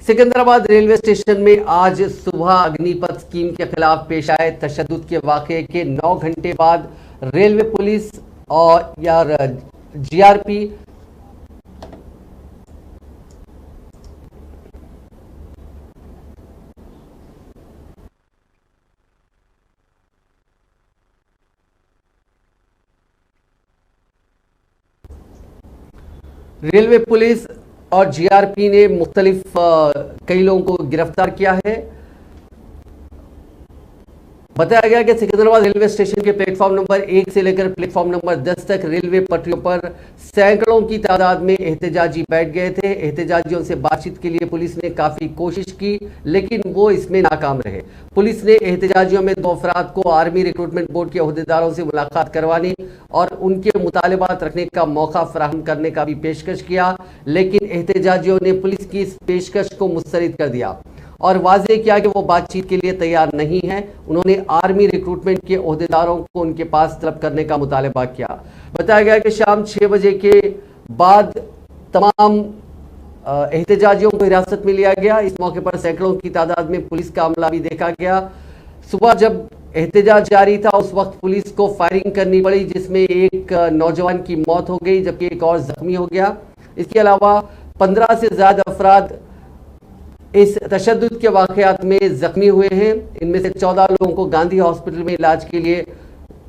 Secunderabad railway station में आज सुबह अग्निपथ स्कीम के खिलाफ पेश आए तशद्दुद के वाकये के 9 घंटे बाद रेलवे पुलिस और जीआरपी और जीआरपी ने मुख्तलिफ कई लोगों को गिरफ्तार किया है। बताया गया कि सिकंदराबाद रेलवे स्टेशन के प्लेटफॉर्म नंबर 1 से लेकर प्लेटफॉर्म नंबर 10 तक रेलवे पटरियों पर सैकड़ों की तादाद में एहतजाजी बैठ गए थे। एहतजाजियों से बातचीत के लिए पुलिस ने काफी कोशिश की, लेकिन वो इसमें नाकाम रहे। पुलिस ने एहतजाजियों में 2 अफराद को आर्मी रिक्रूटमेंट बोर्ड के ओहदेदारों से मुलाकात करवाने और उनके मुतालबात रखने का मौका फराहम करने का भी पेशकश किया, लेकिन एहतजाजियों ने पुलिस की इस पेशकश को मुस्तरद कर दिया और वाज़ेह किया कि वो बातचीत के लिए तैयार नहीं है। उन्होंने आर्मी रिक्रूटमेंट के ओहदेदारों को उनके पास तलब करने का मुतालबा किया। बताया गया कि शाम 6 बजे के बाद तमाम एहतजाजियों को हिरासत में लिया गया। इस मौके पर सैकड़ों की तादाद में पुलिस का अमला भी देखा गया। सुबह जब एहतजाज जारी था उस वक्त पुलिस को फायरिंग करनी पड़ी, जिसमें एक नौजवान की मौत हो गई जबकि एक और जख्मी हो गया। इसके अलावा 15 से ज्यादा अफराद इस तशद्दुद के वाकयात में जख्मी हुए हैं। इनमें से 14 लोगों को गांधी हॉस्पिटल में इलाज के लिए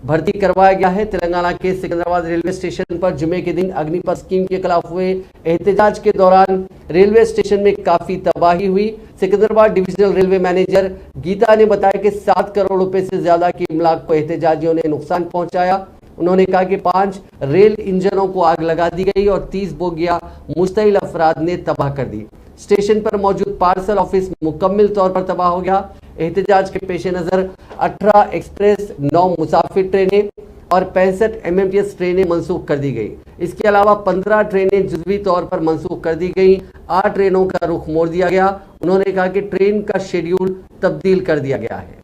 भर्ती करवाया गया है। तेलंगाना के सिकंदराबाद रेलवे स्टेशन पर जुमे के दिन अग्निपथ स्कीम के खिलाफ हुए एहतजाज के दौरान रेलवे स्टेशन में काफी तबाही हुई। Secunderabad divisional railway manager Geeta ने बताया कि 7 करोड़ रुपए से ज्यादा की इमलाक को एहतजाजियों ने नुकसान पहुंचाया। उन्होंने कहा कि 5 रेल इंजनों को आग लगा दी गई और 30 बोगियां मुश्तइल अफराद ने तबाह कर दी। स्टेशन पर मौजूद पार्सल ऑफिस मुकम्मल तौर पर तबाह हो गया। एहतजाज के पेश नजर 18 एक्सप्रेस, 9 मुसाफिर ट्रेनें और 65 एमएमटीएस ट्रेनें मंसूख कर दी गई। इसके अलावा 15 ट्रेनें जुज़वी तौर पर मंसूख कर दी गई। 8 ट्रेनों का रुख मोड़ दिया गया। उन्होंने कहा कि ट्रेन का शेड्यूल तब्दील कर दिया गया है।